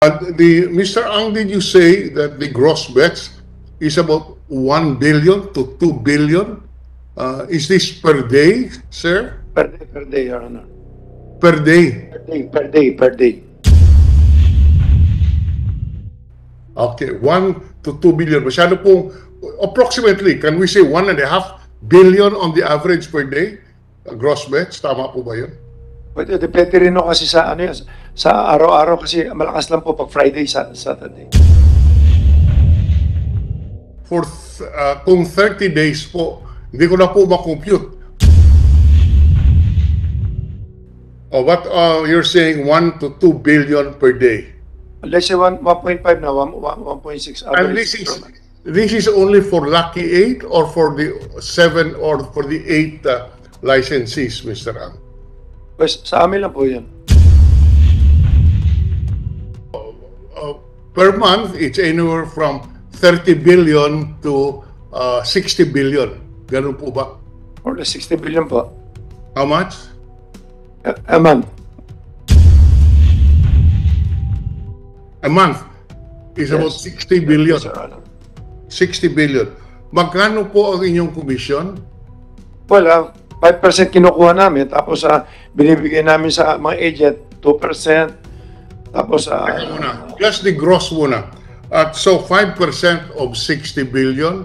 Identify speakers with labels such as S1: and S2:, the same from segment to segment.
S1: Mr. Ang, did you say that the gross bets is about 1 billion to 2 billion? Is this per day, sir?
S2: Per day, Your Honor.
S1: Per day?
S2: Per day.
S1: Okay, 1 to 2 billion. Masyado pong, approximately, can we say 1.5 billion on the average per day? Gross bets, tama po ba yun?
S2: Pwede, depende rin kasi sa ano yun, sa araw-araw kasi malakas lang po pag Friday, Saturday.
S1: For kung 30 days po, hindi ko na po ma-compute. Oh, but you're saying 1 to 2 billion per day.
S2: Let's say 1.5 na, 1.6
S1: And
S2: average.
S1: this is only for Lucky 8 or for the 7 or for the 8 licensees, Mr. Ang?
S2: Pues, sa amin lang po yan.
S1: Per month, it's anywhere from 30 billion to 60 billion. Ganun po ba?
S2: Or less 60 billion po.
S1: How much?
S2: A month.
S1: A month is about 60 billion.
S2: Yes, Your Honor.
S1: 60 billion. Magkano po ang inyong commission?
S2: Well, 5% kinukuha namin, tapos binibigay namin sa mga agent, 2%, tapos
S1: Teka muna. Just the gross muna. At so 5% of 60 billion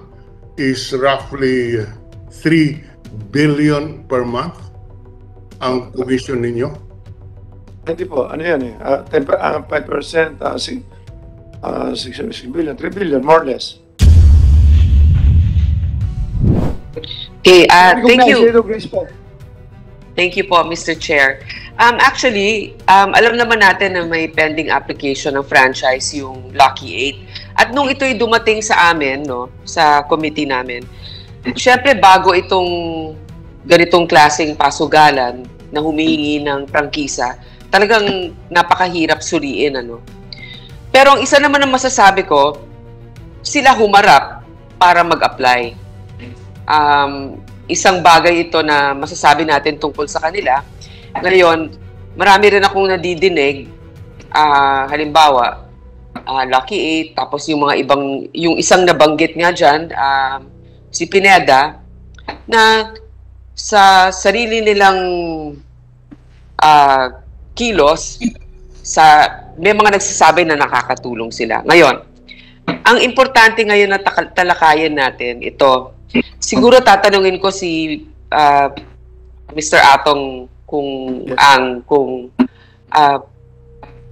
S1: is roughly 3 billion per month ang commission ninyo?
S2: hindi po, ano yan eh, 5%, 6 billion, 3 billion, more or less.
S3: Okay, thank you.
S2: Grace po.
S3: Thank you po, Mr. Chair. Actually, alam naman natin na may pending application ng franchise yung Lucky 8. At nung ito'y dumating sa amin, no, sa committee namin, syempre bago itong ganitong klaseng pasugalan na humihingi ng prangkisa, talagang napakahirap suriin, ano. Pero ang isa naman ang masasabi ko, sila humarap para mag-apply. Isang bagay ito na masasabi natin tungkol sa kanila. Ngayon, marami rin akong nadidinig, halimbawa, Lucky 8, tapos yung mga ibang, yung isang nabanggit nga dyan, si Pineda, na sa sarili nilang kilos, may mga nagsasabi na nakakatulong sila. Ngayon, ang importante ngayon na talakayan natin, ito, siguro tatanungin ko si Mr. Atong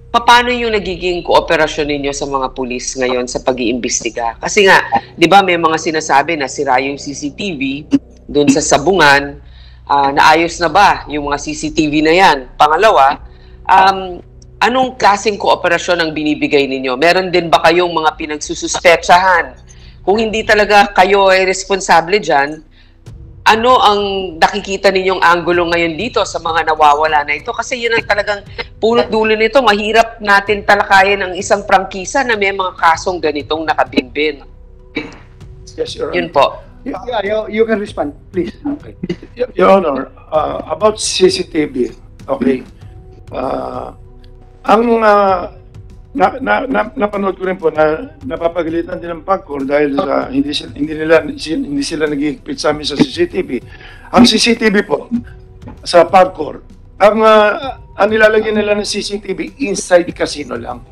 S3: paano yung nagiging kooperasyon ninyo sa mga pulis ngayon sa pag-iimbestiga? Kasi nga, di ba may mga sinasabi na sira yung CCTV doon sa Sabungan, naayos na ba yung mga CCTV na yan? Pangalawa, anong klaseng kooperasyon ang binibigay ninyo? Meron din ba kayong mga pinagsususpetsahan? Kung hindi talaga kayo ay responsable dyan, ano ang nakikita ninyong anggulo ngayon dito sa mga nawawala na ito? Kasi yun ang talagang punot dulo nito. Mahirap natin talakayin ang isang prangkisa na may mga kasong ganitong nakabinbin.
S2: Yes, Your Honor.
S3: Yun po.
S4: Yeah, you can respond, please.
S2: Okay. Your Honor, about CCTV, okay. Napanood ko rin po na napapagalitan din ng PAGCOR dahil sa hindi sila nag-higpit sa amin sa CCTV. Ang CCTV po sa PAGCOR, ang nilalagyan nila ng CCTV inside casino lang.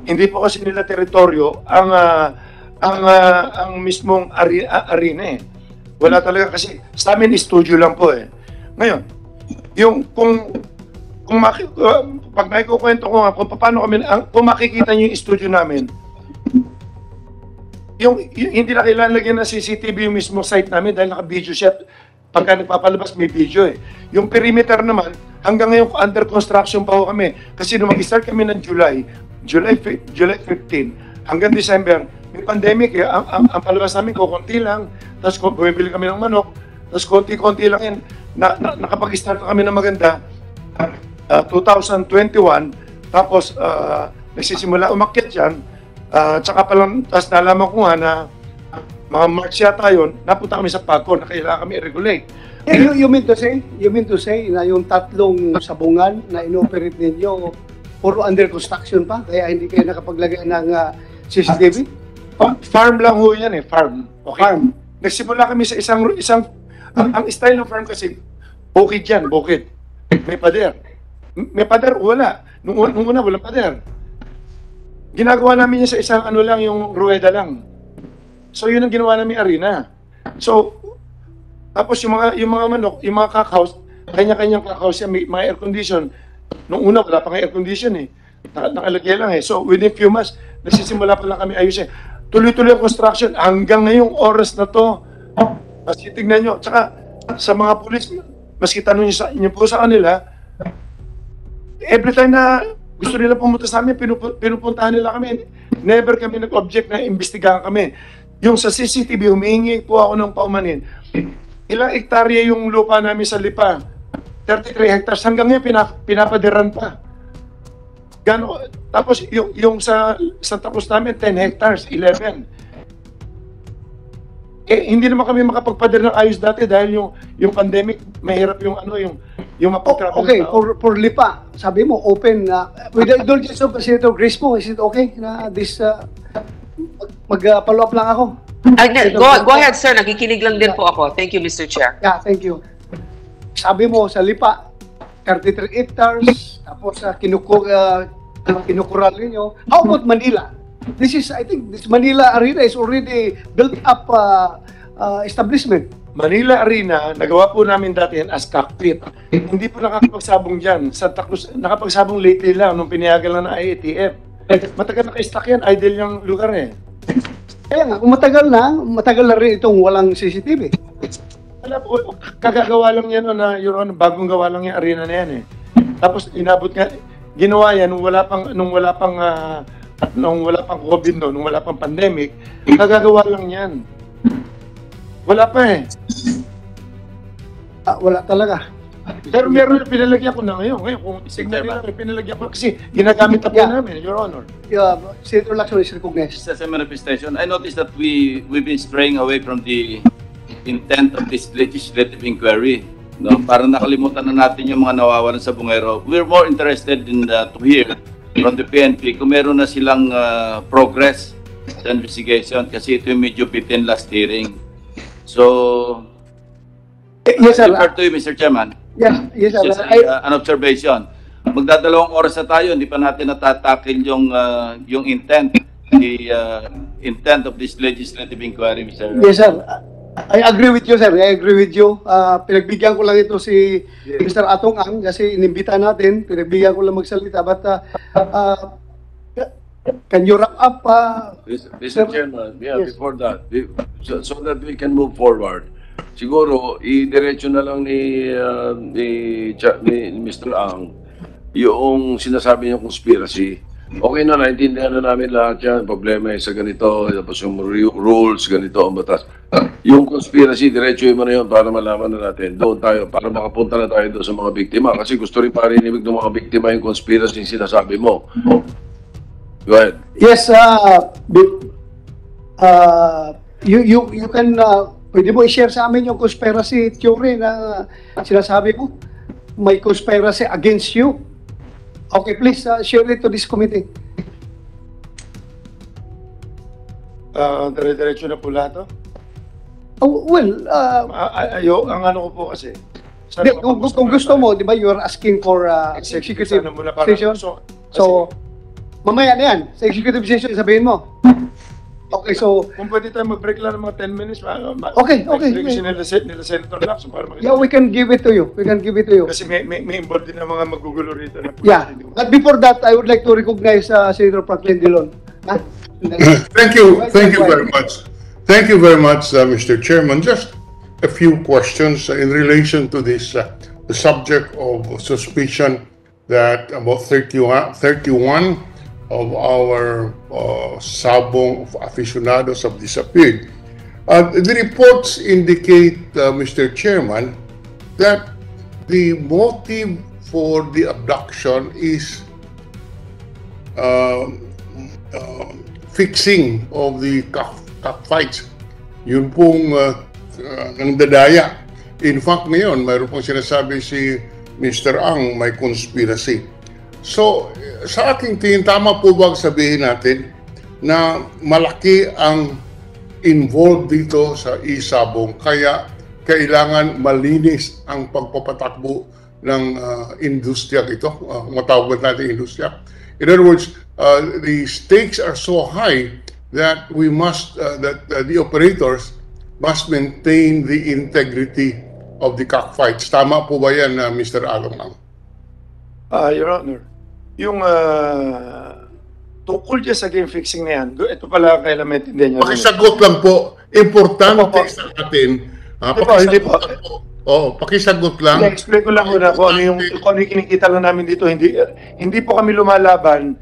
S2: Hindi po kasi nila teritoryo ang mismong arena eh. Wala talaga kasi sa amin studio lang po eh. Ngayon, yung pag may kukwento ko nga kung paano kami, kung makikita niyo yung studio namin, yung hindi na kailangan lagyan ng CCTV yung mismo site namin dahil naka-video siya. Pagka nagpapalabas, may video eh. Yung perimeter naman, hanggang ngayon under construction pa ho kami. Kasi nung mag-start kami ng July 15, hanggang December, may pandemic eh. Ang palabas namin, kukunti lang. Tapos bumibili kami ng manok. Tapos konti-konti lang yan. Nakapag-start kami ng maganda. 2021, tapos nagsisimula umakyat yan, tsaka palang, tapos nalaman ko nga na mga March yata yun, napunta kami sa PAGCOR na kailangan kami i-regulate.
S4: You mean to say na yung tatlong sabungan na inoperate ninyo puro under construction pa, kaya hindi kayo nakapaglagay ng CCTV?
S2: Farm lang ho yan eh, farm. Okay?
S4: Farm.
S2: Nagsimula kami sa ang style ng farm kasi, bukid yan, bukid. May pader. May pader, wala. Nung una, walang pader. Ginagawa namin yan sa isang ano lang, yung rueda lang. So, yun ang ginawa namin arena. So, tapos yung mga manok, yung mga cockhouse, kanya-kanyang cockhouse yan, may mga air condition. Nung una, wala pang air condition eh. Nakalagay lang eh. So, within few months, nagsisimula pa lang kami ayusin. Tuloy-tuloy ang construction hanggang ngayong oras na to. Kasi tignan nyo, tsaka sa mga pulis, maski tanong nyo po sa kanila, every time na gusto nila pumunta sa amin, pinupuntahan nila kami. Never kami nag-object na imbestigahan kami. Yung sa CCTV, humihingi po ako ng paumanin. Ilang hektarya yung lupa namin sa Lipa? 33 hectares. Hanggang ngayon, pinapadiran pa. Tapos yung sa Santa Cruz namin, 10 hectares, 11. Hindi naman kami makapagpadir ng ayos dati dahil yung pandemic, mahirap yung mapag-travel.
S4: Okay, for Lipa, sabi mo, open, with the indulgence of Senator Grace po, is it okay na this, mag-follow up lang ako?
S3: Go ahead, sir. Nakikinig lang din po ako. Thank you, Mr. Chair.
S4: Yeah, thank you. Sabi mo, sa Lipa, 33 hectares, tapos kinukural ninyo. How about Manila? I think this Manila Arena is already built up establishment.
S2: Manila Arena, nagawa po namin dati yan as cockpit. Hindi po nakakapagsabong dyan. Santa Cruz, nakapagsabong lately lang nung pinayagan lang ng IATF. Matagal naka-stack yan, idle yung lugar eh.
S4: Kaya nga, kung matagal na rin itong walang CCTV.
S2: Alam po, kagagawa lang yan na yung bagong gawa lang yung arena na yan eh. Tapos inabot nga, ginawa yan nung wala pang COVID nung wala pang pandemic, kagagawa lang yan. Wala pa eh.
S4: Wala talaga.
S2: Pero meron na pinalagyan ko na ngayon. Ngayon, kung signal nila, pinalagyan ko kasi ginagamit na po namin, Your Honor.
S4: Senator Lacson is recognized.
S5: Just as a manifestation, I noticed that we've been straying away from the intent of this legislative inquiry. No? Parang nakalimutan na natin yung mga nawawalan sa bungero. We're more interested in to hear from the PNP kung meron na silang progress sa investigation kasi ito yung medyo bitin last hearing. So,
S4: yes, sir.
S5: refer to you, Mr. Chairman.
S4: Yes, sir.
S5: Just an observation. Magdadalawang oras na tayo, hindi pa natin natatakil yung intent, the intent of this legislative inquiry, Mr.
S4: Yes, sir. I agree with you, sir. I agree with you. Pinagbigyan ko lang ito si Mr. Atong Ang kasi inimbita natin. Pinagbigyan ko lang magsalita. But can you wrap up?
S6: Mr. Chairman,
S4: Yes.
S6: before that, so that we can move forward, siguro, i-diretso na lang ni Mr. Ang yung sinasabi niyang conspiracy. Okay na, naintindihan na namin lahat yan. Problema sa ganito, tapos yung rules, ganito ang batas. Yung conspiracy, diretso mo na yun para malaman na natin. Doon tayo, para makapunta na tayo doon sa mga biktima. Kasi gusto rin parinig ng mga biktima yung conspiracy yung sinasabi mo. Go ahead.
S4: Yes, you can, pwede mo i-share sa amin yung conspiracy theory na sinasabi mo. May conspiracy against you. Okay, please share it to this committee.
S2: Dire-diretso na po lahat to?
S4: Oh, well,
S2: Ang ano ko po kasi.
S4: kung gusto mo, di ba, you are asking for executive
S2: Sana muna para-
S4: session. So, mamaya na yan. Sa executive session, sabihin mo. Okay, so,
S2: Kung pwede tayo mag-break lang ng mga 10 minutes.
S4: Okay.
S2: Break nila Senator Lacson para makita.
S4: yeah, we can give it to you.
S2: Kasi may involved din ng mga magugulo rito. Na
S4: Yeah. But before that, I would like to recognize Senator Franklin Dillon.
S1: Thank you very much. Thank you very much, Mr. Chairman. Just a few questions in relation to this, the subject of suspicion that about 31 of our Sabong aficionados have disappeared. The reports indicate, Mr. Chairman, that the motive for the abduction is fixing of the cockfights. Yun pong ng dadaya. In fact, ngayon, mayroon pong sinasabi si Mr. Ang may conspiracy. So, sa aking tingin, tama po ba sabihin natin na malaki ang involved dito sa e-sabong, kaya kailangan malinis ang pagpapatakbo ng industriya ito, matawag natin industriya. In other words, the stakes are so high that we must, the operators must maintain the integrity of the cockfights. Tama po ba yan, Mr. Along?
S2: Your Honor, yung tungkol dyan sa game fixing na yan, ito pala kailan maintindihan nyo.
S1: Pakisagot lang po. Importante sa atin.
S2: Hindi po.
S1: Pakisagot lang.
S2: I-explain ko lang muna kung ano yung kinikita lang namin dito. Hindi po kami lumalaban.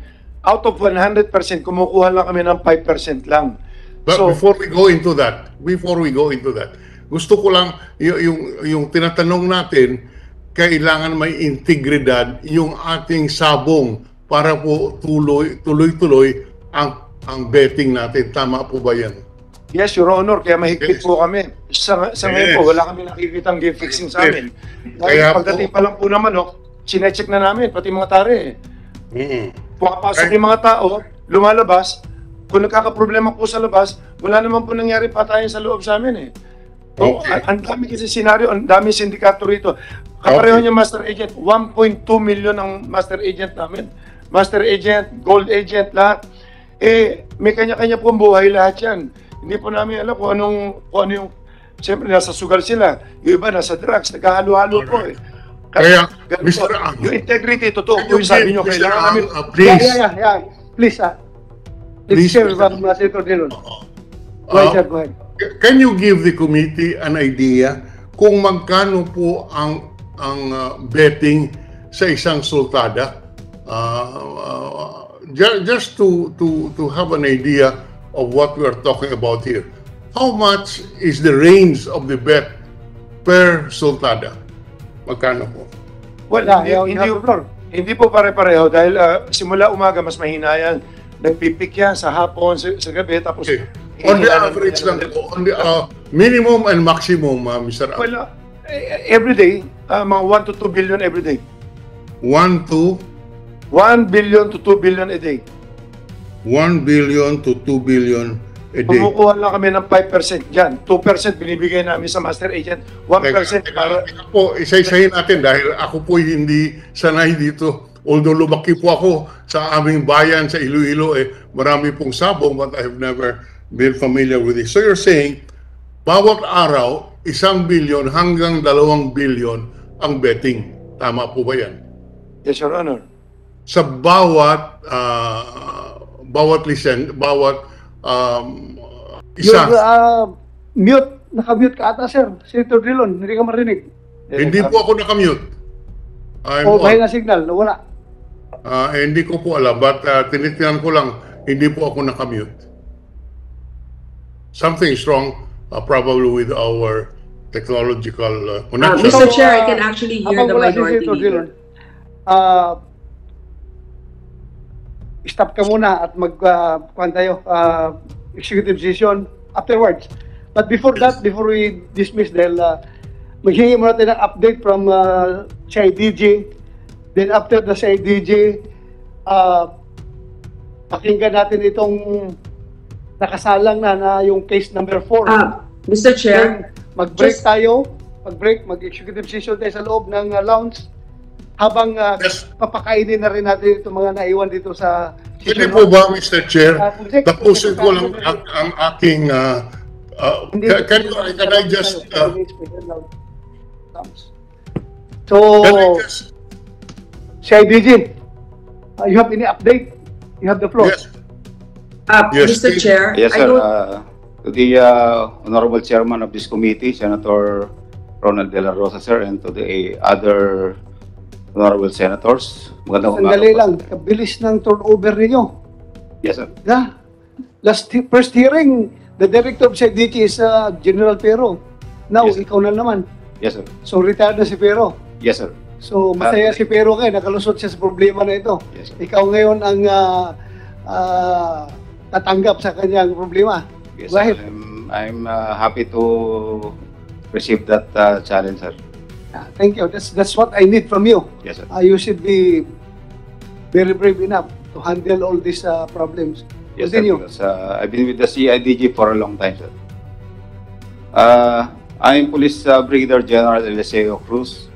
S2: Out of 100%, kumukuha lang kami ng 5% lang.
S1: But before we go into that, gusto ko lang yung tinatanong natin, kailangan may integridad yung ating sabong para po tuloy-tuloy ang betting natin. Tama po ba yan?
S2: Yes, Your Honor, kaya mahigpit po kami. Sa ngayon po, wala kami nakikitang game fixing sa amin. Dahil pagdating pa lang po naman, sinecheck na namin, pati mga tare. Pumapasok yung mga tao, lumalabas, kung nagkakaproblema po sa labas, wala naman po nangyari patayan sa loob sa amin. Ang dami kasi senaryo, ang dami sindikato rito. Kapareho niya Master Agent, 1.2 million ang Master Agent namin. Master Agent, Gold Agent, lahat. May kanya-kanya po ang buhay lahat yan. Hindi po namin alam kung ano yung, siyempre nasa sugal sila. Yung iba nasa drugs, nagkahalo-halo po
S1: Kaya,
S2: Mr. Yung integrity, totoo po yung sabi nyo, kailangan namin.
S1: Please.
S4: Please,
S1: Please,
S4: share from Senator Dillon. Go ahead.
S1: Can you give the committee an idea kung magkano po ang betting sa isang sultada? Just to have an idea of what we are talking about here. How much is the range of the bet per sultada? Magkano po?
S2: Well, hindi po pare-pareho dahil simula umaga mas mahina yan. Nagpipik yan sa hapon, sa gabi, tapos...
S1: Okay. On the average lang po, on the minimum and maximum, Mr. Al.
S2: Well, every day, mga 1 to 2 billion every day.
S1: 1
S2: billion to 2 billion a day.
S1: 1 billion to 2 billion a day.
S2: Kumukuha lang kami ng 5% dyan. 2% binibigay namin sa Master Agent. 1% para...
S1: Po, isa-isahin natin dahil ako po hindi sanay dito. Although lumaki po ako sa aming bayan sa Iloilo, marami pong sabong, but I have never been familiar with it. So you're saying, bawat araw, 1 billion hanggang 2 billion ang betting. Tama po ba yan?
S2: Yes, Your Honor.
S1: Sa bawat isa.
S4: Mute. Naka-mute ka ata, sir. Senator Dillon, hindi ka marinig.
S1: Hindi po ako nakamute.
S4: May na signal, nawala.
S1: Hindi ko po alam, but tinitinan ko lang, hindi po ako nakamute. Something is wrong, probably with our technological connection.
S7: Mr. Chair, I can actually hear the minority leader.
S4: Stop ka muna at mag-kuhan tayo, executive session afterwards. But before that, before we dismiss dahil maghingi muna tayo ng update from CIDG. Then after the CIDG, pakinggan natin itong nakasalang na yung case number 4.
S7: Mr. Chair,
S4: mag-break tayo, mag-executive session tayo sa loob ng lounge habang papakainin na rin natin itong mga naiwan dito sa...
S1: Pwede po ba, Mr. Chair, tapusin ko lang ang aking... can I just...
S4: CIDG, you have any update? You have the floor.
S1: Yes.
S7: Yes, Mr. Chair.
S8: Yes, sir. To the Honorable Chairman of this committee, Senator Ronald De La Rosa, sir, and to the other Honorable Senators.
S4: Sandali lang, kabilis ng turnover ninyo.
S8: Yes, sir.
S4: Yeah. First hearing, the director of CIDG is General Pero. Now,
S8: yes,
S4: ikaw na naman.
S8: Yes, sir.
S4: So, retired na si Pero.
S8: Yes, sir.
S4: So, masaya si Pero kayo, nakalusot siya sa problema na ito.
S8: Yes, sir.
S4: Ikaw ngayon ang tatanggap sa kanyang problema.
S8: Yes,
S4: Go ahead.
S8: I'm happy to receive that challenge, sir.
S4: Thank you. That's what I need from you.
S8: Yes, sir.
S4: You should be very brave enough to handle all these problems.
S8: Yes, sir,
S4: Continue.
S8: because I've been with the CIDG for a long time, sir. I am Police Brigadier General Eliseo Cruz,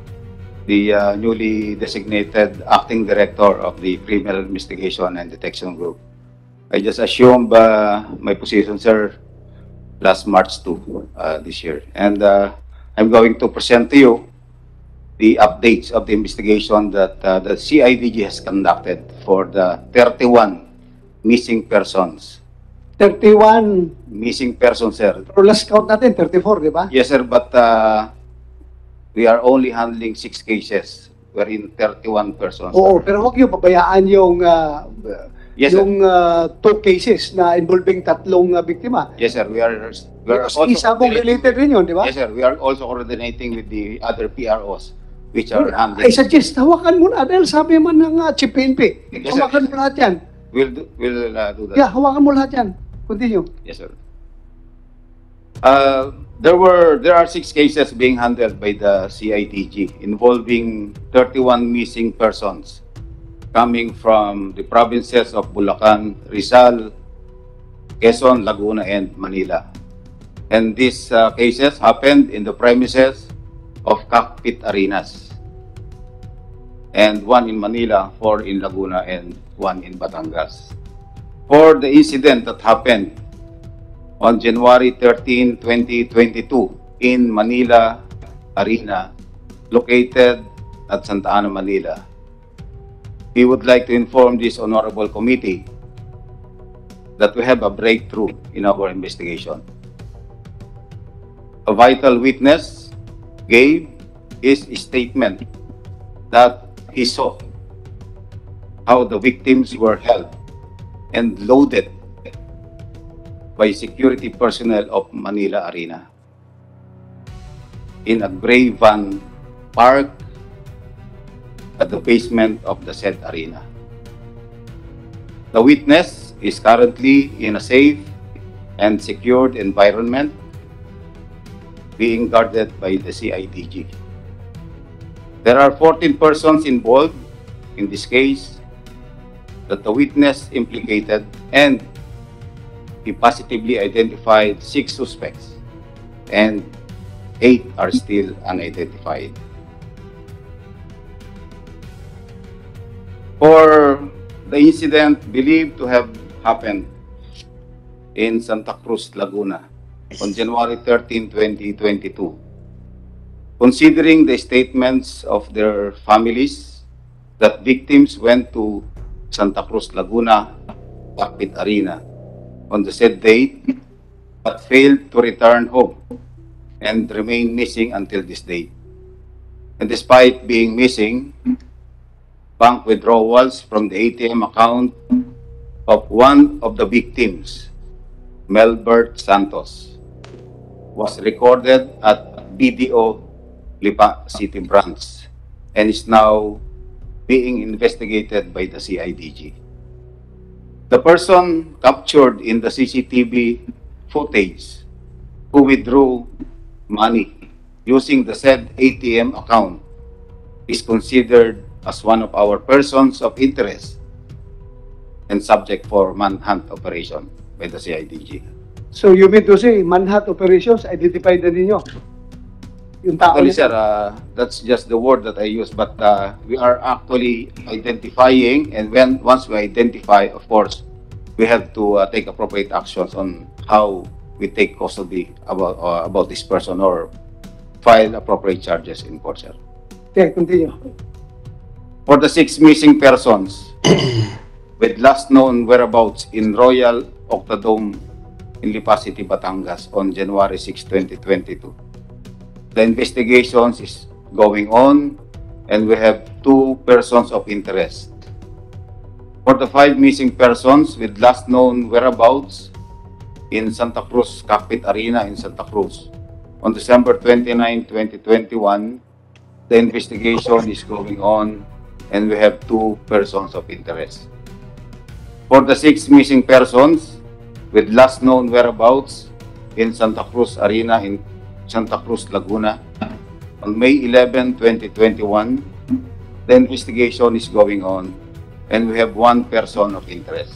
S8: the newly designated Acting Director of the Criminal Investigation and Detection Group. I just assumed my position, sir, last March 2 this year. And I'm going to present to you the updates of the investigation that the CIDG has conducted for the 31 missing persons.
S4: 31,
S8: Missing persons, sir.
S4: pero last count natin, 34, di ba?
S8: Yes, sir, but we are only handling 6 cases wherein 31 persons.
S4: Oo, pero huwag niyo pabayaan yung,
S8: Yes, sir.
S4: yung 2 cases na involving 3 biktima.
S8: Yes, sir. We are
S4: Because isa mong related rin yun, di ba?
S8: Yes, sir. We are also coordinating with the other PROs which are handling.
S4: I suggest, hawakan mo na dahil sabi man ng Chief PNP.
S8: Yes, sir.
S4: Hawakan mo lahat yan.
S8: We'll do that.
S4: Yeah, hawakan mo lahat yan. Continue.
S8: Yes, sir. There are 6 cases being handled by the CIDG involving 31 missing persons coming from the provinces of Bulacan, Rizal, Quezon, Laguna, and Manila. And these cases happened in the premises of Cockpit Arenas. And 1 in Manila, 4 in Laguna, and 1 in Batangas. For the incident that happened on January 13, 2022 in Manila Arena, located at Santa Ana, Manila, we would like to inform this honorable committee that we have a breakthrough in our investigation. A vital witness gave his statement that he saw how the victims were held and loaded by security personnel of Manila Arena in a gray van parked at the basement of the said arena. The witness is currently in a safe and secured environment being guarded by the CIDG. There are 14 persons involved in this case that the witness implicated, and he positively identified 6 suspects and 8 are still unidentified. For the incident believed to have happened in Santa Cruz, Laguna on January 13, 2022, considering the statements of their families that victims went to Santa Cruz, Laguna, Cockpit Arena on the said date but failed to return home and remain missing until this date. And despite being missing, bank withdrawals from the ATM account of one of the victims, Melbert Santos, was recorded at BDO Lipa City Branch and is now being investigated by the CIDG. The person captured in the CCTV footage who withdrew money using the said ATM account is considered as one of our persons of interest and subject for manhunt operation by the CIDG.
S4: So you mean to say, manhunt operations, identified na ninyo? Yung tao
S8: Actually,
S4: na-
S8: sir, that's just the word that I use, but we are actually identifying, and once we identify, of course, we have to take appropriate actions on how we take custody about this person or file appropriate charges in court, sir.
S4: Okay, continue.
S8: For the 6 missing persons with last known whereabouts in Royal Octodome in Lipa City, Batangas on January 6, 2022. The investigations is going on and we have 2 persons of interest. For the 5 missing persons with last known whereabouts in Santa Cruz Cockpit Arena in Santa Cruz on December 29, 2021, the investigation is going on and we have 2 persons of interest. For the 6 missing persons with last known whereabouts in Santa Cruz Arena in Santa Cruz, Laguna on May 11, 2021, the investigation is going on and we have one person of interest.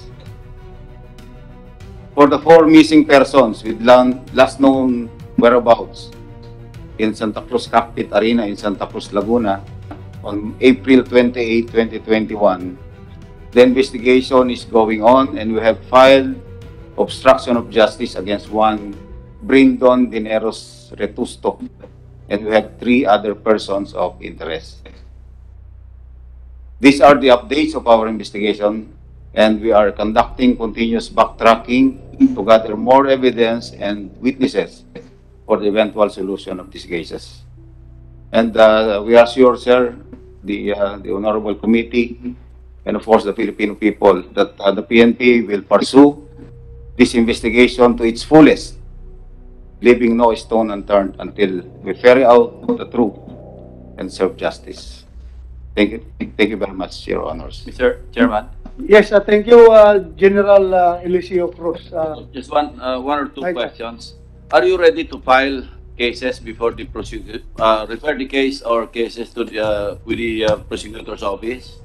S8: For the 4 missing persons with last known whereabouts in Santa Cruz Cockpit Arena in Santa Cruz, Laguna on April 28, 2021, the investigation is going on and we have filed obstruction of justice against one Brindon Dineros Retusto, and we have 3 other persons of interest. These are the updates of our investigation, and we are conducting continuous backtracking to gather more evidence and witnesses for the eventual solution of these cases. And we assure, sir, the Honorable Committee, and of course the Filipino people, that the PNP will pursue this investigation to its fullest, leaving no stone unturned until we ferry out the truth and serve justice. Thank you very much, Your Honors.
S5: Mr. Chairman,
S4: Yes, thank you, General Eliseo Cruz.
S5: just one or two
S4: Right.
S5: questions. Are you ready to file cases before the prosecutor, refer the case or cases to the with the prosecutor's office?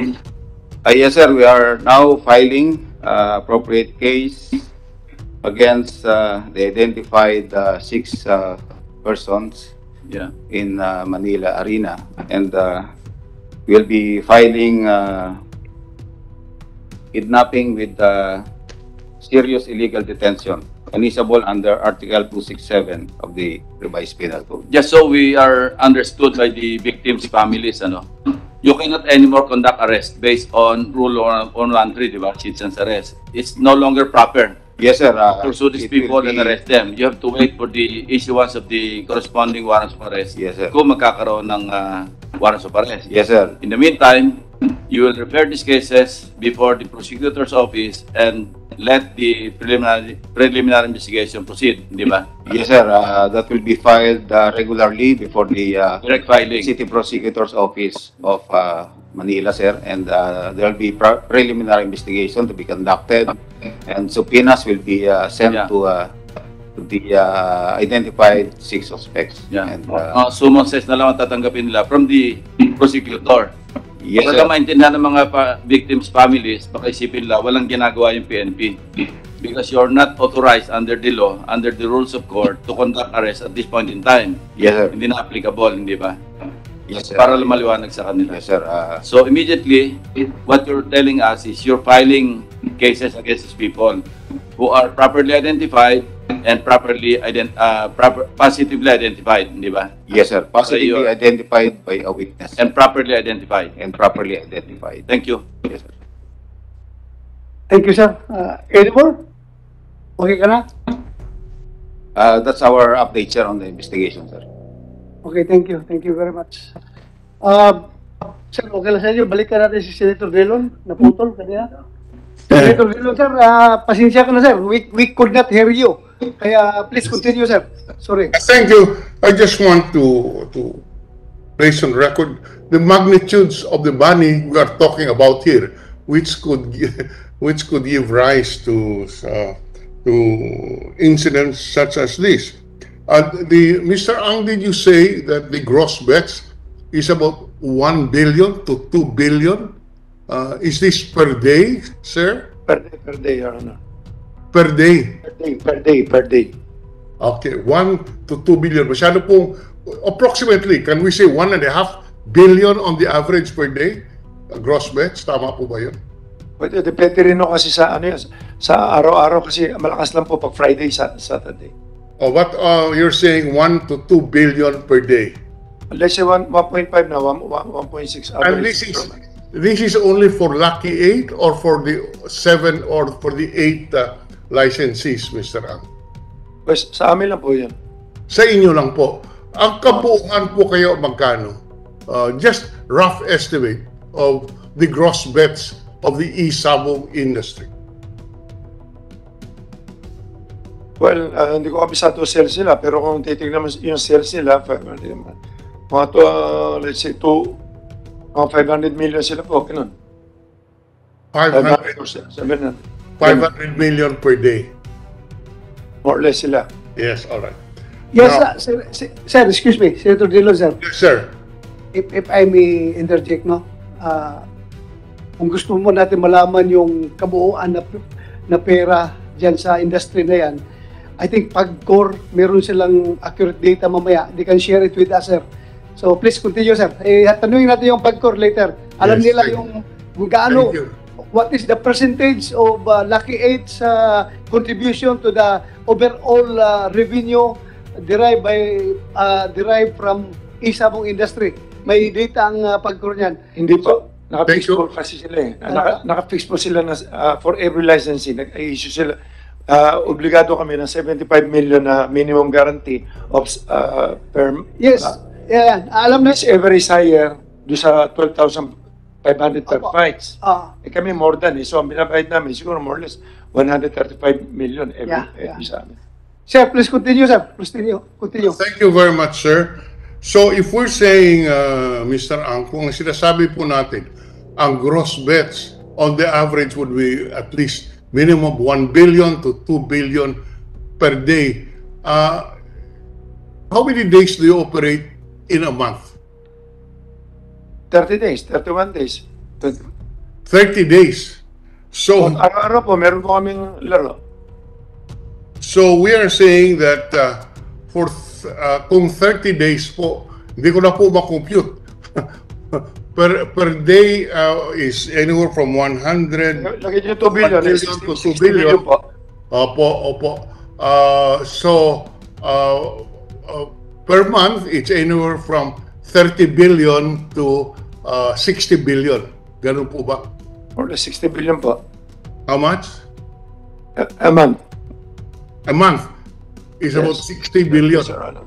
S8: Yes, sir, we are now filing appropriate case against the identified 6 persons
S5: Yeah.
S8: in Manila Arena, and we'll be filing kidnapping with serious illegal detention, punishable under Article 267 of the Revised Penal Code.
S5: Just so we are understood by the victims' families, you cannot anymore conduct arrest based on Rule 113, di ba? Citizen's arrest. It's no longer proper
S8: Yes, sir.
S5: to pursue these
S8: It will
S5: people and
S8: be-
S5: arrest them. You have to wait for the issuance of the corresponding warrants of arrest.
S8: Yes, sir.
S5: Kung magkakaroon ng warrants of arrest.
S8: Yes, sir.
S5: In the meantime, you will refer these cases before the prosecutor's office and let the preliminary investigation proceed, di ba?
S8: Yes, sir. That will be filed regularly before the
S5: Direct filing.
S8: City Prosecutor's Office of Manila, sir, and there will be preliminary investigation to be conducted, and subpoenas will be sent
S5: Yeah.
S8: to the identified 6 suspects.
S5: Yeah.
S8: And,
S5: Summons na lang ang tatanggapin nila from the prosecutor.
S8: yes,
S5: Para
S8: sir.
S5: maintindihan ng mga victims' families, baka isipin nila, walang ginagawa yung PNP. Because you're not authorized under the law, under the rules of court, to conduct arrest at this point in time.
S8: Yes, sir.
S5: Hindi na applicable, hindi ba?
S8: Yes, sir.
S5: Para maliwanag sa kanila.
S8: Yes, sir.
S5: So immediately, what you're telling us is you're filing cases against these people who are properly identified and positively identified, di ba?
S8: Yes, sir. Positively
S5: you're-
S8: identified by a witness
S5: And properly identified.
S8: and properly identified.
S5: Thank you.
S8: Yes, sir.
S4: Thank you, sir. Any more? Okay ka na?
S8: That's our update, sir, on the investigation, sir.
S4: Okay, thank you. Thank you very much. Sir, okay lang sa inyo. Balikan natin si Senator Drilon. Naputol kanina. Senator Drilon, sir, pasensya ka na, sir. We could not hear you. Kaya please continue, sir. Sorry.
S1: Thank you. I just want to place on record the magnitudes of the money we are talking about here, which could give rise to incidents such as this. Mr. Ang, did you say that the gross bets is about 1 billion to 2 billion? Is this per day, sir?
S2: Per day, Your Honor.
S1: Per day?
S2: Per day.
S1: Okay, 1 to 2 billion. Masyado pong, approximately, can we say 1.5 billion on the average per day? Gross bets, tama po ba yun?
S2: Pwede, depende rin no kasi sa ano yan, sa araw-araw kasi malakas lang po pag Friday, Saturday.
S1: Oh, what you're saying 1 to 2 billion per day?
S2: Let's say 1.5 na, 1.6.
S1: And this is only for Lucky 8 or for the 7 or for the 8 licensees, Mr. Ang?
S2: Pues, sa amin lang po yan.
S1: Sa inyo lang po. Ang kabuuan po kayo magkano? Just rough estimate of the gross bets of the e-sabong industry.
S2: Well, hindi ko kabisado sales nila, pero kung titignan mo yung sales nila, mga to, let's say, mga 500 million sila po, ganun.
S1: 500
S2: 700,
S1: million per day.
S2: more or less sila.
S1: Yes, all right.
S4: Yes,
S1: Now-
S4: sir, excuse me, Senator Drilon, sir.
S1: Yes, sir.
S4: If I may interject, no? kung gusto mo natin malaman yung kabuuan na pera dyan sa industry na yan, I think PAGCOR, meron silang accurate data mamaya. They can share it with us, sir. So please continue, sir. Tanungin natin yung PAGCOR later. Alam
S1: Yes,
S4: nila
S1: thank
S4: yung gaano,
S1: Thank you.
S4: what is the percentage of Lucky 8's contribution to the overall revenue derived from isabong industry. May data ang PAGCOR niyan.
S2: Hindi po. Naka-fix
S1: Thank you.
S2: po kasi sila eh. Naka-fix po sila na for every licensing. Nag-issue sila. Obligado kami ng 75 million na minimum guarantee of per
S4: Yes. Yeah, alam na.
S2: whichever is higher do sa 12,500 per
S4: Opo.
S2: fights. Kami more than So ang binabayad namin siguro more or less 135 million every sa amin.
S4: Sir, please continue, sir. Please continue.
S1: Thank you very much, sir. So if we're saying, Mr. Ang, kung sinasabi po natin, ang gross bets on the average would be at least minimum 1 billion to 2 billion per day. How many days do you operate in a month?
S2: 30 days, 31 days.
S1: 30 days. So,
S2: Araw-araw po, meron po kaming laro.
S1: so we are saying that kung 30 days po, hindi ko na po makompute. per day is anywhere from 100
S2: Lagyan niyo 2 billion.
S1: 1 billion to 2 billion.
S2: po.
S1: Opo. Per month, it's anywhere from 30 billion to 60 billion. Ganun po ba?
S2: More than 60 billion po.
S1: How much?
S2: A month.
S1: A month is about 60 billion.
S2: Yes, Your Honor.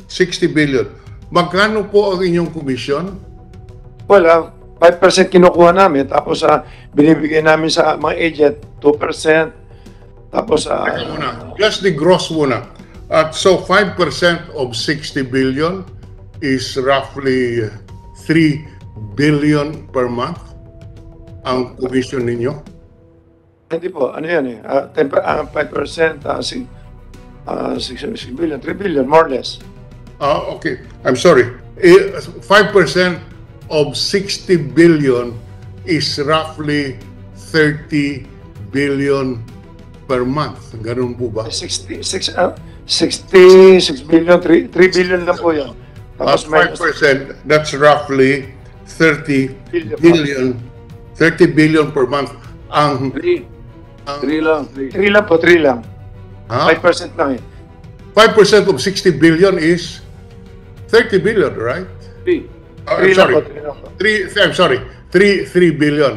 S1: 60 billion. Magkano po ang inyong commission?
S2: Well, 5% kinukuha namin, tapos binibigay namin sa mga agent, 2%, tapos
S1: Teka muna. Just the gross muna. So 5% of 60 billion is roughly 3 billion per month ang commission ninyo?
S2: hindi po, ano yan eh, 5%, 6 billion, 3 billion, more or less.
S1: Okay. I'm sorry. 5% of 60 billion is roughly 30 billion per month. Ganun po ba?
S2: 66 billion, 3 billion lang po yan.
S1: At 5%, that's roughly 30 billion. 30 billion per month. Ang
S6: 3 lang.
S2: 3 lang po, 3 lang.
S1: ha?
S2: 5% lang eh.
S1: 5% of 60 billion is 30 billion, right?
S6: 3.
S1: I'm
S2: 3 lang
S1: sorry.
S2: po, 3 lang po.
S1: 3 billion.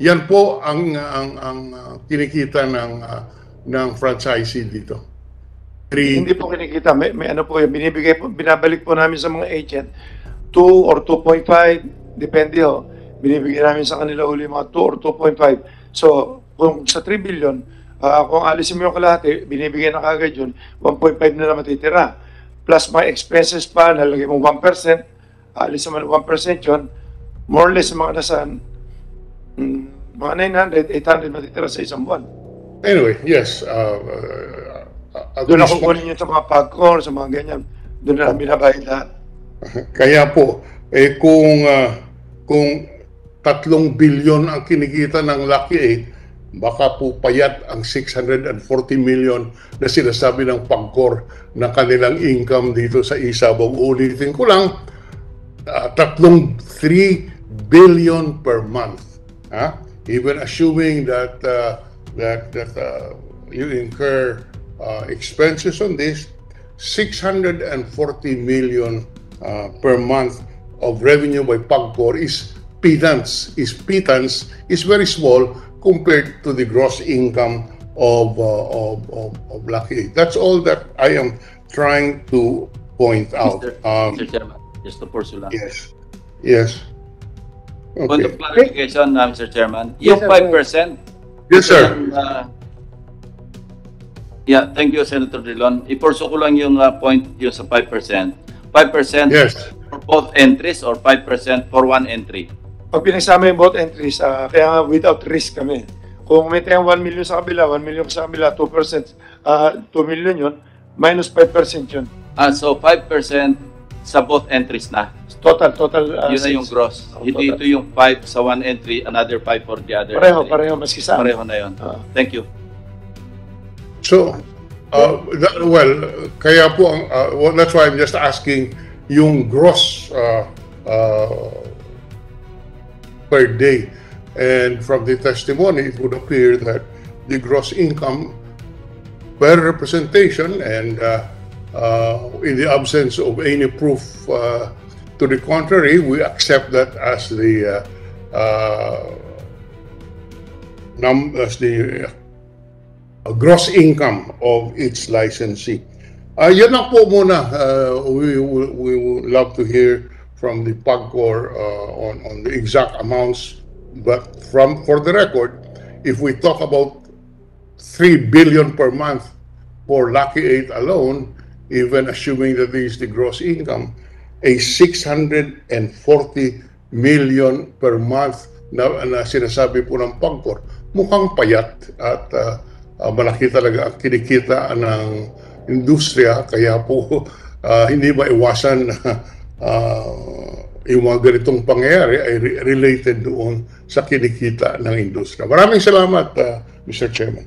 S1: Yan po ang kinikita ng franchisee dito.
S2: Hindi po kinikita. May ano po yun, binabalik po namin sa mga agent. 2 or 2.5, depende ho. Binibigyan namin sa kanila uli mga 2 or 2.5. So, kung sa 3 billion, kung alisin mo yung kalahati, binibigyan na kagad yun, 1.5 na lang matitira. Plus mga expenses pa, nalagay mo 1%, alisin mo 1% yun, more or less mga nasa mga 900, 800 matitira sa isang buwan.
S1: Anyway, yes.
S2: Doon ako kunin yun sa mga PAGCOR, sa mga ganyan. Doon na lang binabayad lahat.
S1: Kaya po, kung 3 billion ang kinikita ng Lucky 8, baka po payat ang 640 million na sinasabi ng PAGCOR na kanilang income dito sa Isabong. Ulitin ko lang, 3 billion per month. Even assuming that you incur expenses on this, 640 million per month of revenue by PAGCOR is pittance, is very small compared to the gross income of Lucky 8. That's all that I am trying to point out.
S5: Mr. Chairman, just to pursue lang.
S1: Yes.
S5: Point
S1: Okay.
S5: of clarification, Mr. Chairman.
S4: Yes,
S5: Yung
S4: sir.
S5: 5%.
S1: Yes, sir.
S5: Yeah, thank you, Senator Drilon. I-pursue ko lang yung point yung sa 5%. 5%
S1: Yes.
S5: for both entries or 5% for one entry?
S2: Pag pinagsama yung both entries, kaya nga without risk kami. Kung may tayong 1 million sa kabila, 1 million sa kabila, 2%, 2 million yun, minus 5% yun.
S5: So 5% sa both entries na.
S2: Total.
S5: Yun na yung gross. Hindi ito yung 5 sa one entry, another 5 for the other.
S2: Pareho, maski sa
S5: Pareho na yun. Thank you.
S1: So, kaya po, that's why I'm just asking yung gross per day. And from the testimony, it would appear that the gross income per representation and in the absence of any proof to the contrary, we accept that as the gross income of each licensee. Yan lang po muna. We would love to hear from the PAGCOR on the exact amounts. But for the record, if we talk about 3 billion per month for Lucky 8 alone, even assuming that this is the gross income, a 640 million per month na sinasabi po ng PAGCOR, mukhang payat at malaki talaga ang kinikita ng industriya, kaya po hindi maiwasan yung mga ganitong pangyayari ay related doon sa kinikita ng industriya. Maraming salamat, Mr. Chairman.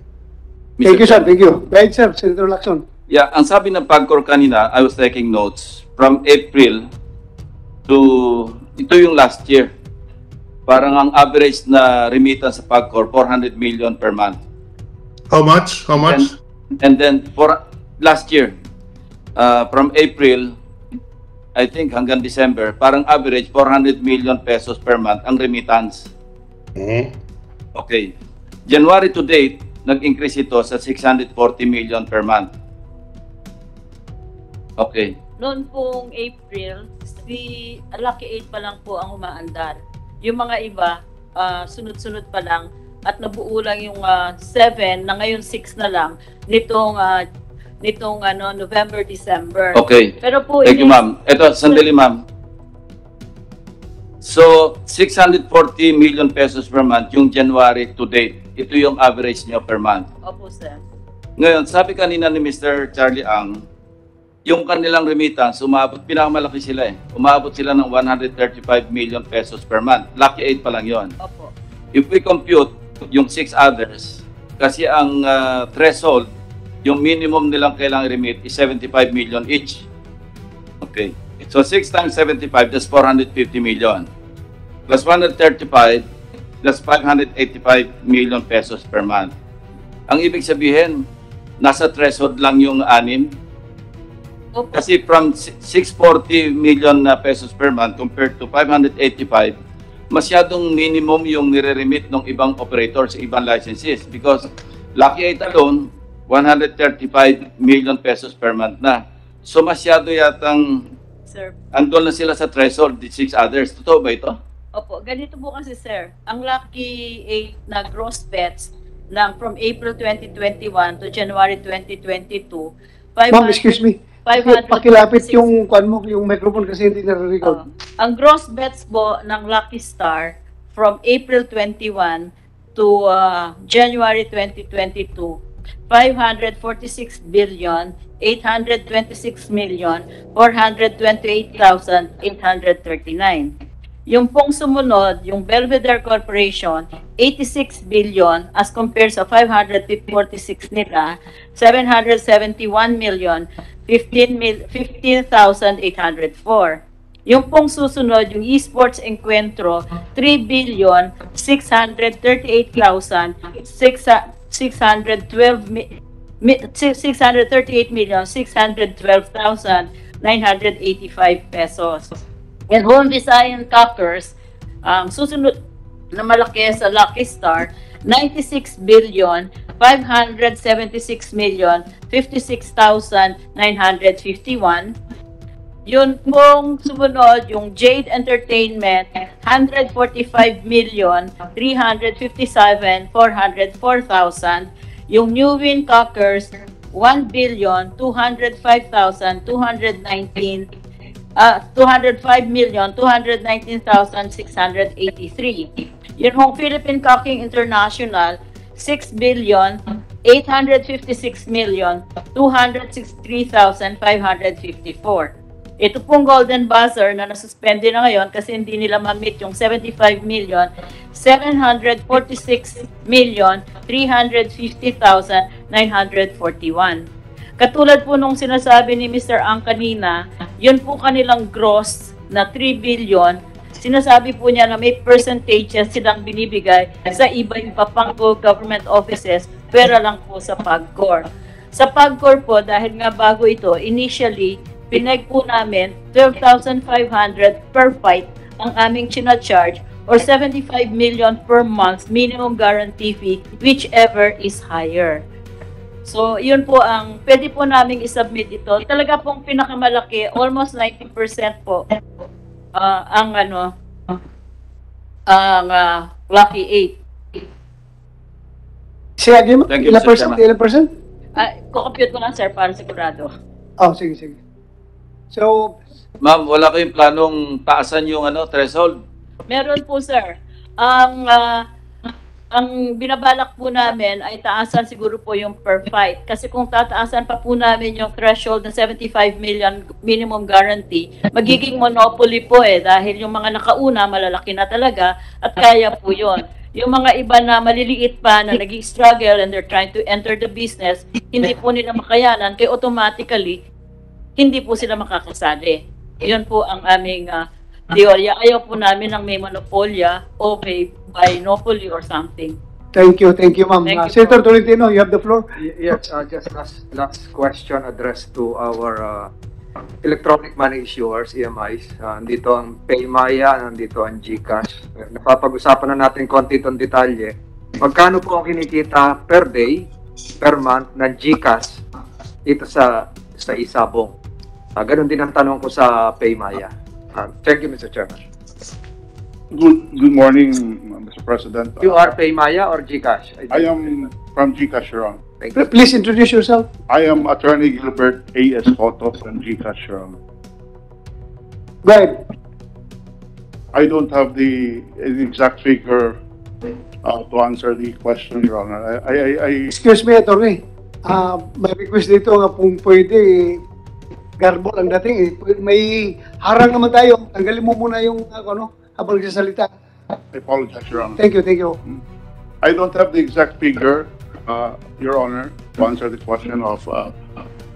S4: Thank you, sir. Thank you. Right, sir. Senator Lacson.
S5: Yeah, ang sabi ng PAGCOR kanina, I was taking notes, from April to, ito yung last year, parang ang average na remittance sa PAGCOR, 400 million per month.
S1: How much?
S5: And then for last year, from April, I think hanggang December, parang average 400 million pesos per month ang remittance. Okay. January to date, nag-increase ito sa 640 million per month. Okay.
S9: Noon pong April, si Lucky 8 pa lang po ang umaandar. Yung mga iba, sunod-sunod pa lang at nabuo lang yung 7 na ngayon 6 na lang nitong November, December.
S5: Okay.
S9: Pero po
S5: thank you, ma'am. Ito, sandali, ma'am. So, 640 million pesos per month yung January to date. Ito yung average nyo per month.
S9: Opo, sir.
S5: Ngayon, sabi kanina ni Mr. Charlie Ang, yung kanilang remittance, pinakamalaki sila eh. Umabot sila ng 135 million pesos per month. Lucky 8 pa lang yon.
S9: Opo.
S5: If we compute yung 6 others, kasi ang threshold, yung minimum nilang kailangang remit is 75 million each. Okay. So 6 times 75, that's 450 million. Plus 135, plus 585 million pesos per month. Ang ibig sabihin, nasa threshold lang yung 6. Kasi from 640 million pesos per month compared to 585, masyadong minimum yung nire-remit ng ibang operators, ibang licenses. Because Lucky 8 alone, 135 million pesos per month na. So masyado yatang
S9: Sir,
S5: andun na sila sa threshold, the 6 others. Totoo ba ito?
S9: Opo, ganito po kasi sir. Ang Lucky 8 na gross bets from April 2021 to January 2022,
S4: Ma'am, excuse me. Pakilapit yung microphone kasi hindi nare-record.
S9: Ang gross bets po ng Lucky Star from April 21 to January 2022, 546,826,428,839. Yung pong sumunod, yung Belvedere Corporation, 86 billion as compared sa 546 nila, 771,015,804. Yung pong susunod, yung Esports Encuentro, 3 billion 638,612,985 pesos. And Home Visayan Cockers, susunod na malaki sa Lucky Star, 96 billion 576,056,951. Yun pong sumunod, yung Jade Entertainment, 145,357,404,000. Yung New Win Cockers, 205,219,683. Yun hong Philippine Cocking International, 6,856,263,554. Ito pong Golden Buzzer na nasuspende na ngayon kasi hindi nila ma-meet yung 75,746,350,941. Katulad po nung sinasabi ni Mr. Ang kanina, yun po kanilang gross na 3 billion. Sinasabi po niya na may percentages silang binibigay sa iba-iba pang government offices, pera lang po sa PAGCOR. Sa PAGCOR po, dahil nga bago ito, initially, pinag po namin 12,500 per fight ang aming charge or 75 million per month minimum guarantee fee, whichever is higher. So, yun po ang pwede po namin isubmit ito. Talaga pong pinakamalaki, almost 90% po ang Lucky 8.
S4: Sige,
S5: Thank you,
S4: ilang
S5: Mr.
S4: percent?
S5: Chairman.
S4: Ilang percent?
S9: Kukompute ko lang, sir, para sigurado.
S4: Oh, sige, sige. So,
S5: Ma'am, wala kayong planong taasan yung threshold?
S9: Meron po, sir. Ang binabalak po namin ay taasan siguro po yung per fight. Kasi kung tataasan pa po namin yung threshold na 75 million minimum guarantee, magiging monopoly po dahil yung mga nakauna malalaki na talaga at kaya po yun. Yung mga iba na maliliit pa na nag-struggle and they're trying to enter the business, hindi po nila makayanan kaya automatically hindi po sila makakasali. Yun po ang aming teorya. Ayaw po namin ng may monopolya o may binopoly or something.
S4: thank you, ma'am.
S9: Thank you
S4: Senator
S9: po.
S4: Tolentino, you have the floor.
S10: Yes, just last question addressed to our electronic money issuers, EMIs. Nandito ang Paymaya, nandito ang GCash. Napapag-usapan na natin konti itong detalye. Magkano po ang kinikita per day, per month ng GCash dito sa Isabong? Ganun din ang tanong ko sa Paymaya. Thank you, Mr. Chairman.
S11: Good morning, Mr. President.
S10: You are Paymaya or GCash?
S11: I am from GCash, Your Honor.
S10: Thank you.
S4: Please introduce yourself.
S11: I am Attorney Gilbert A.S. Cotto from GCash, Your Honor.
S4: Go ahead.
S11: I don't have the exact figure to answer the question, Your Honor.
S4: Excuse me, attorney. May request dito nga kung pwede garbol ang dating. May harang naman tayo. Tanggalin mo muna yung habang nagsasalita.
S11: I apologize, Your Honor.
S4: Thank you.
S11: I don't have the exact figure, Your Honor, to answer the question of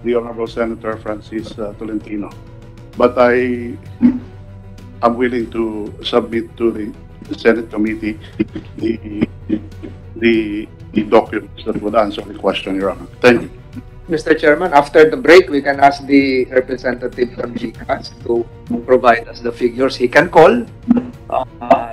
S11: the Honorable Senator Francis Tolentino. But I am willing to submit to the Senate committee the documents that would answer the question, Your Honor. Thank you.
S10: Mr. Chairman, after the break, we can ask the representative from GCash to provide us the figures. He can call.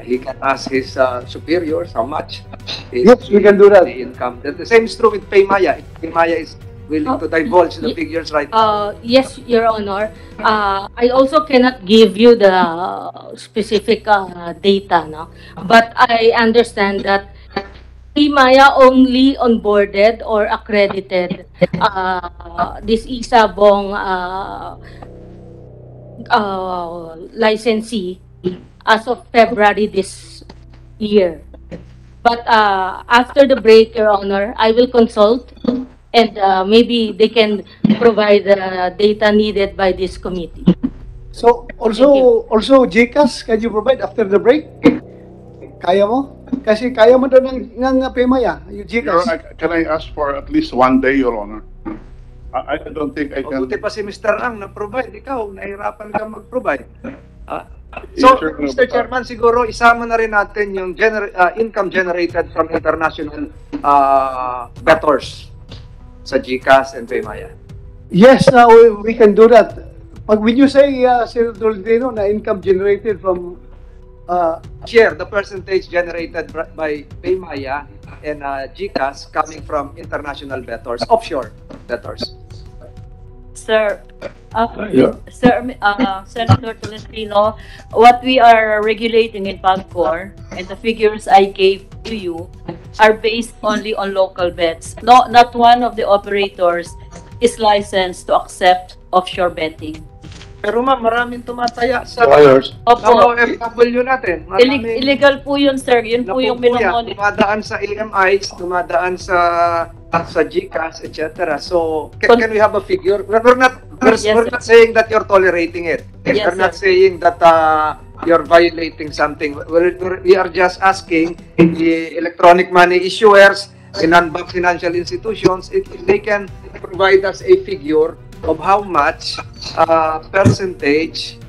S10: He can ask his superiors how much is
S4: Yes, we can do that.
S10: the income. The same is true with Paymaya. If Paymaya is willing to divulge the figures right now.
S12: Yes, Your Honor. I also cannot give you the specific data, no? But I understand that Paymaya only onboarded or accredited this Isabong licensee as of February this year. But after the break, Your Honor, I will consult and maybe they can provide the data needed by this committee.
S4: So, also GCash, can you provide after the break? Kaya mo? Kasi kaya mo daw ng Paymaya, yung
S11: Your
S4: GCash.
S11: Honor, can I ask for at least 1 day, Your Honor? I don't think I can.
S10: Mabuti pa si Mr. Ang na-provide. Ikaw, nahirapan ka mag-provide.
S11: Yes,
S10: So,
S11: sir,
S10: Mr. Chairman, siguro isama na rin natin yung income generated from international bettors sa GCash and Paymaya.
S4: Yes, we can do that. When you say, Senator Tolentino, na income generated from
S10: Share the percentage generated by Paymaya and GCash coming from international bettors, offshore bettors.
S9: Sir, Senator Tolentino, what we are regulating in PAGCOR and the figures I gave to you are based only on local bets. No, not one of the operators is licensed to accept offshore betting.
S10: Pero ma'am, maraming tumataya sa
S9: Opo.
S10: OFW natin. Maraming
S9: Illegal po yun, sir. Yun po yung
S10: napupuya,
S9: minomonitor.
S10: dumadaan sa AMIs, dumadaan sa GCash, etc. So, can we have a figure? We're not saying that you're tolerating it.
S9: Yes,
S10: We're not
S9: sir.
S10: saying that you're violating something. We are just asking the electronic money issuers and non-bank financial institutions if they can provide us a figure of how much percentage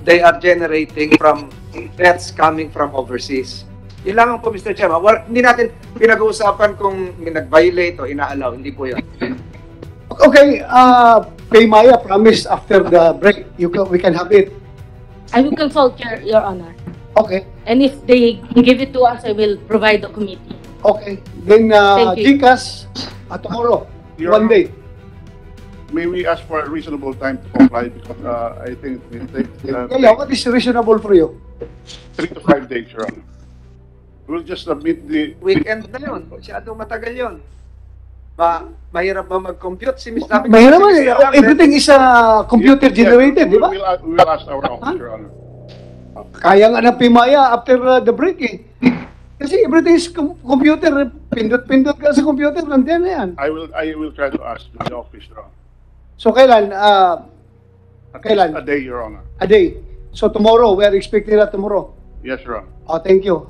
S10: they are generating from debts coming from overseas. Yun lang po, Mr. Chairman. Hindi natin pinag-uusapan kung nag-violate o ina-allow. Hindi po yun.
S4: Okay, Paymaya promised after the break, we can have it.
S12: I will consult, Your Honor.
S4: Okay,
S12: And if they give it to us, I will provide the committee.
S4: okay. Then,
S12: Thank you.
S4: GCash, tomorrow,
S11: Your
S4: one
S11: Honor,
S4: day.
S11: May we ask for a reasonable time to comply because I think it will take
S4: Yeah, what is reasonable for you?
S11: 3 to 5 days, Your Honor. We'll just submit the...
S10: Weekend na yun. Masyadong matagal yun. Mahirap ba mag-compute?
S4: Mahirap naman, everything is computer generated, di ba?
S11: We will ask our office, Your Honor.
S4: Kaya nga ng Paymaya after the break eh. Kasi everything is computer, pindot-pindot ka sa computer, nandiyan na yan.
S11: I will try to ask the office, Your Honor.
S4: So kailan?
S11: At least
S4: Kailan?
S11: a day, Your Honor.
S4: A day. So tomorrow, we are expecting that tomorrow.
S11: Yes, Your Honor.
S4: Oh, thank you.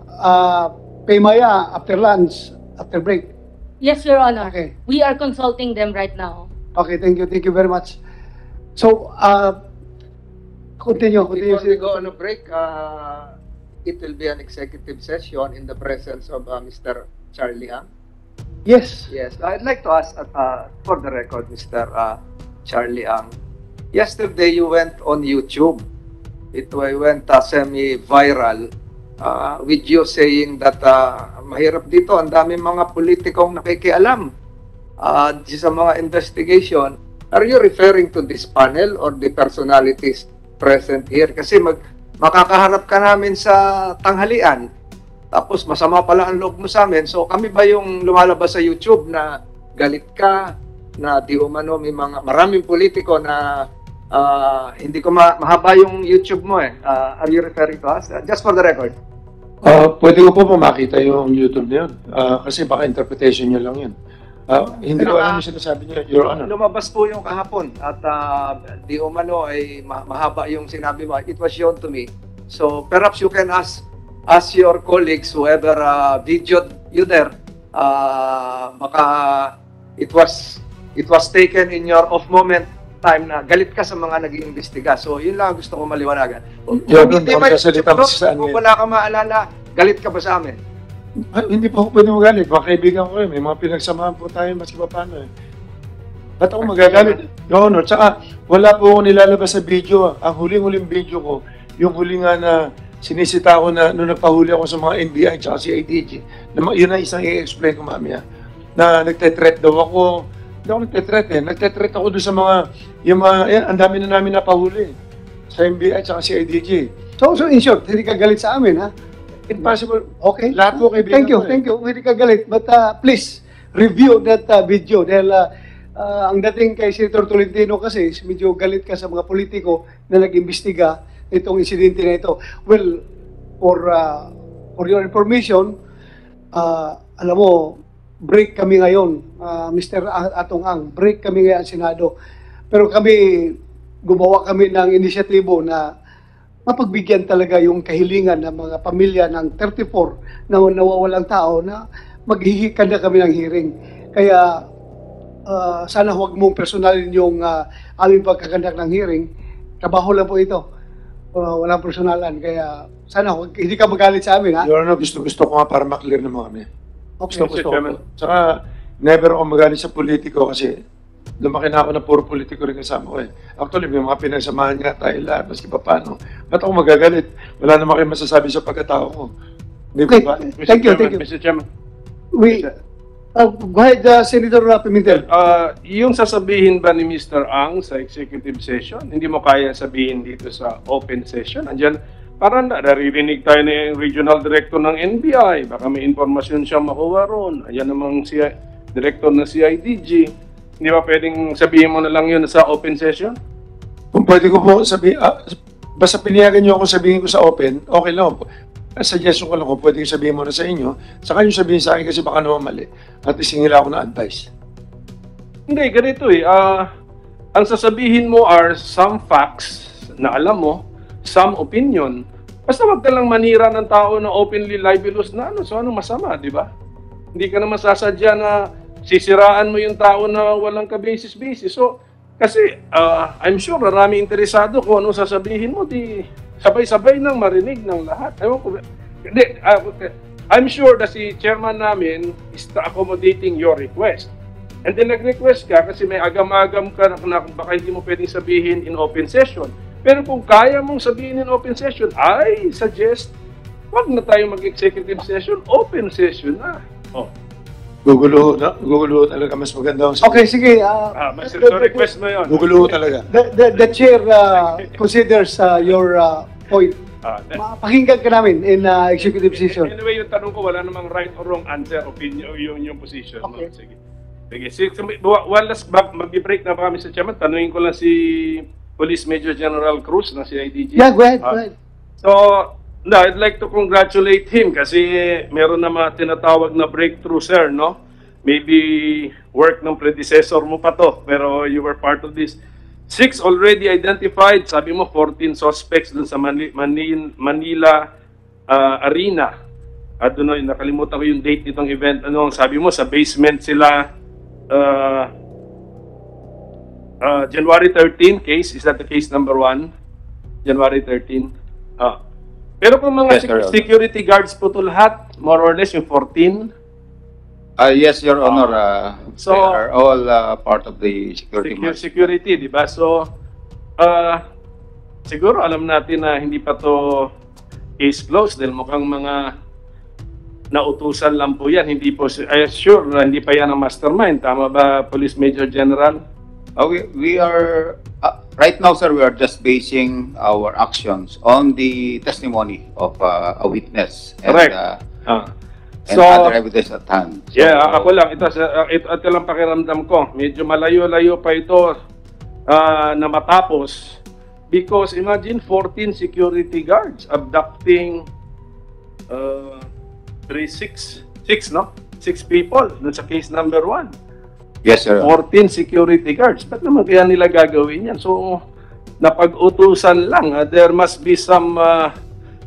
S4: Paymaya after lunch, after break.
S12: Yes, Your Honor.
S4: Okay.
S12: We are consulting them right now.
S4: Okay, thank you very much. So, continue.
S10: Before we go on a break, it will be an executive session in the presence of Mr. Charlie Ang.
S4: Yes.
S10: Yes, I'd like to ask, for the record, Mr. Charlie Ang. Yesterday, you went on YouTube. It went semi-viral with you saying that mahirap dito, ang daming mga politikong nakikialam sa mga investigation. Are you referring to this panel or the personalities present here? Kasi makakaharap ka namin sa tanghalian, tapos masama pala ang loob mo sa amin. So kami ba yung lumalabas sa YouTube na galit ka, na di umano may maraming politiko na hindi ko mahaba yung YouTube mo eh. Are you referring to us? Just for the record.
S2: Pwede ko po makita yung YouTube na yun. Kasi baka interpretation nyo lang yun. Hindi ko alam yung sinasabi niyo, Your Honor.
S10: Lumabas po yung kahapon at di umano ay mahaba yung sinabi mo. It was shown to me. So perhaps you can ask your colleagues, whoever videoed you there, baka it was taken in your off moment time na galit ka sa mga nag-iimbestiga. So yun lang gusto ko maliwanagan. Kung wala ka maalala, galit ka ba sa amin?
S2: Hindi po ako pwede magalit. Baka kaibigan ko may mga pinagsamahan po tayo maski pa paano eh. Ba't ako magagalit? Your Honor, tsaka wala po ako nilalabas sa video. Ang huling-huling video ko, yung huling nga na sinisita ko na nung nagpahuli ako sa mga NBI tsaka si IDG. Yun na isang i-explain ko mamaya. Na nagte-threat daw ako. Hindi ako nagte-threat eh. Nagte-threat ako doon sa mga, ang dami na namin napahuli. Sa NBI tsaka si IDG.
S4: So in short, hindi ka galit sa amin, ha?
S2: Impossible.
S4: Okay.
S2: Lahat po kaibigan ko eh.
S4: Thank you. Hindi ka galit. But please, review that video. Dahil ang dating kay Senator Tolentino kasi, medyo galit ka sa mga politiko na nag-imbestiga itong insidente na ito. Well, for your information, alam mo, break kami ngayon, Mr. Atong Ang, break kami ngayon sa Senado. Pero gumawa kami ng inisyatibo na mapagbigyan talaga yung kahilingan ng mga pamilya ng 34 na nawawalang tao na maghihikan na kami ng hearing. Kaya sana huwag mong personalin yung aming pagkakandak ng hearing. Trabaho lang po ito. Walang personalan. Kaya sana hindi ka magalit sa amin, ha?
S2: Your Honor, gusto ko nga para maklear na mga amin.
S4: Okay.
S2: Gusto ko. Tsaka, never ako magalit sa politiko kasi lumaki na ako na puro politiko rin kasama ko eh. Actually, may mga pinagsamahan nga tayo lahat, maski pa paano. Ba't ako magagalit? Wala naman kayo masasabi sa pagkatao ko.
S4: Okay.
S2: Ba?
S4: Thank you.
S11: Mr. Chairman.
S4: Go ahead, Senator Pimentel.
S13: Yung sasabihin ba ni Mr. Ang sa executive session, hindi mo kaya sabihin dito sa open session? Andiyan, parang naririnig tayo ng regional director ng NBI. Baka may informasyon siya makuha ron. Ayan namang si director ng CIDG. Hindi ba pwedeng sabihin mo na lang yun sa open session?
S2: Kung pwede ko po sabihin, basta pinayagan niyo ako sabihin ko sa open, okay lang. Suggestion ko lang kung pwede ko sabihin mo na sa inyo, saka yung sabihin sa akin kasi baka naman mali. At isingila ako ng advice.
S13: Hindi, ganito eh. Ang sasabihin mo are some facts na alam mo, some opinion. Basta wag ka lang manira ng tao na openly libelous na ano, so anong masama, di ba? Hindi ka naman sasadya na sisiraan mo yung tao na walang ka-basis-basis. So, kasi I'm sure marami interesado kung anong sasabihin mo, di sabay-sabay nang marinig ng lahat. Ewan ko, I'm sure na si chairman namin is accommodating your request. And then nag-request ka kasi may agam-agam ka na baka hindi mo pwedeng sabihin in open session. Pero kung kaya mong sabihin in open session, I suggest wag na tayo mag-executive session, open session na. Oh.
S2: Gugulo talaga, mas maganda.
S4: Okay, sige.
S13: So request mo yun.
S2: Gugulo talaga.
S4: The chair considers your point. Pakinggan ka namin in executive session.
S13: Anyway, yung tanong ko, wala namang right or wrong answer, opinion, yung position. Okay. No? Sige. One last, mag-break na pa kami sa chairman. Tanungin ko lang si Police Major General Cruz na CIDG.
S4: Yeah, go ahead. Go ahead.
S13: So, no, I'd like to congratulate him kasi meron na mga tinatawag na breakthrough, sir, no? Maybe work ng predecessor mo pa to, pero you were part of this. 6 already identified, sabi mo 14 suspects dun sa Manila Arena. At doon, nakalimutan ko yung date nitong event. Ano, sabi mo sa basement sila January 13 case, is that the case number 1? January 13. Pero kung mga security guards po to lahat, more or less yung 14?
S8: Yes, Your Honor. So, they are all part of the
S13: security, di ba? So, siguro alam natin na hindi pa to case closed dahil mukhang mga nautusan lang po yan. Hindi po, sure na hindi pa yan ang mastermind. Tama ba, Police Major General?
S8: We are, right now, sir, we are just basing our actions on the testimony of a witness and, and other evidence at hand. So,
S13: yeah, ako lang, ito lang pakiramdam ko. Medyo malayo-layo pa ito na matapos because imagine 14 security guards abducting 6 people dun sa case number 1.
S8: Yes, sir.
S13: 14 security guards. Ba't naman kaya nila gagawin yan? So, napag-utusan lang. There must be some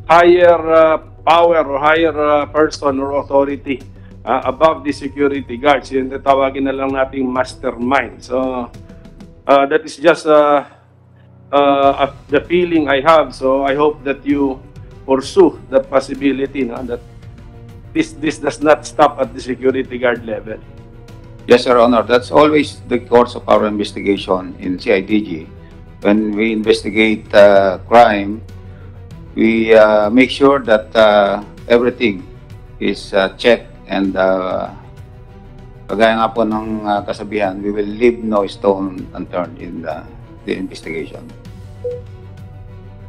S13: higher power or higher person or authority above the security guards. Yun tawagin na lang nating mastermind. So, that is just the feeling I have. So, I hope that you pursue the possibility that this does not stop at the security guard level.
S8: Yes, Your Honor. That's always the course of our investigation in CIDG. When we investigate crime, we make sure that everything is checked and kagaya nga po ng kasabihan, we will leave no stone unturned in the investigation.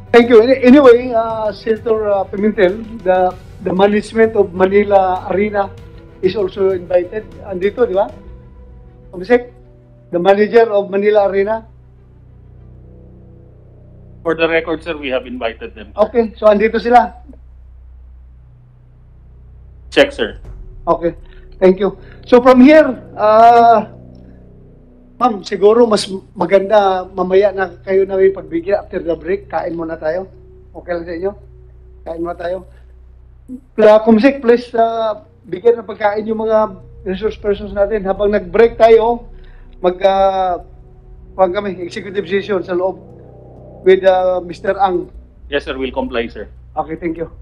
S4: Thank you. Anyway, Senator Pimentel, the management of Manila Arena is also invited. Andito, di ba? Komisek, the manager of Manila Arena.
S14: For the record, sir, we have invited them.
S4: Okay, so andito sila.
S14: Check, sir.
S4: Okay, thank you. So from here, ma'am, siguro mas maganda mamaya na kayo na may pagbigyan after the break. Kain muna tayo. Okay lang sa inyo? Kain muna tayo. Kumsik, please bigyan ng pagkain yung mga resource persons natin. Habang nag-break tayo, kami, executive session sa loob with Mr. Ang.
S14: Yes, sir. We'll comply, sir.
S4: Okay, thank you.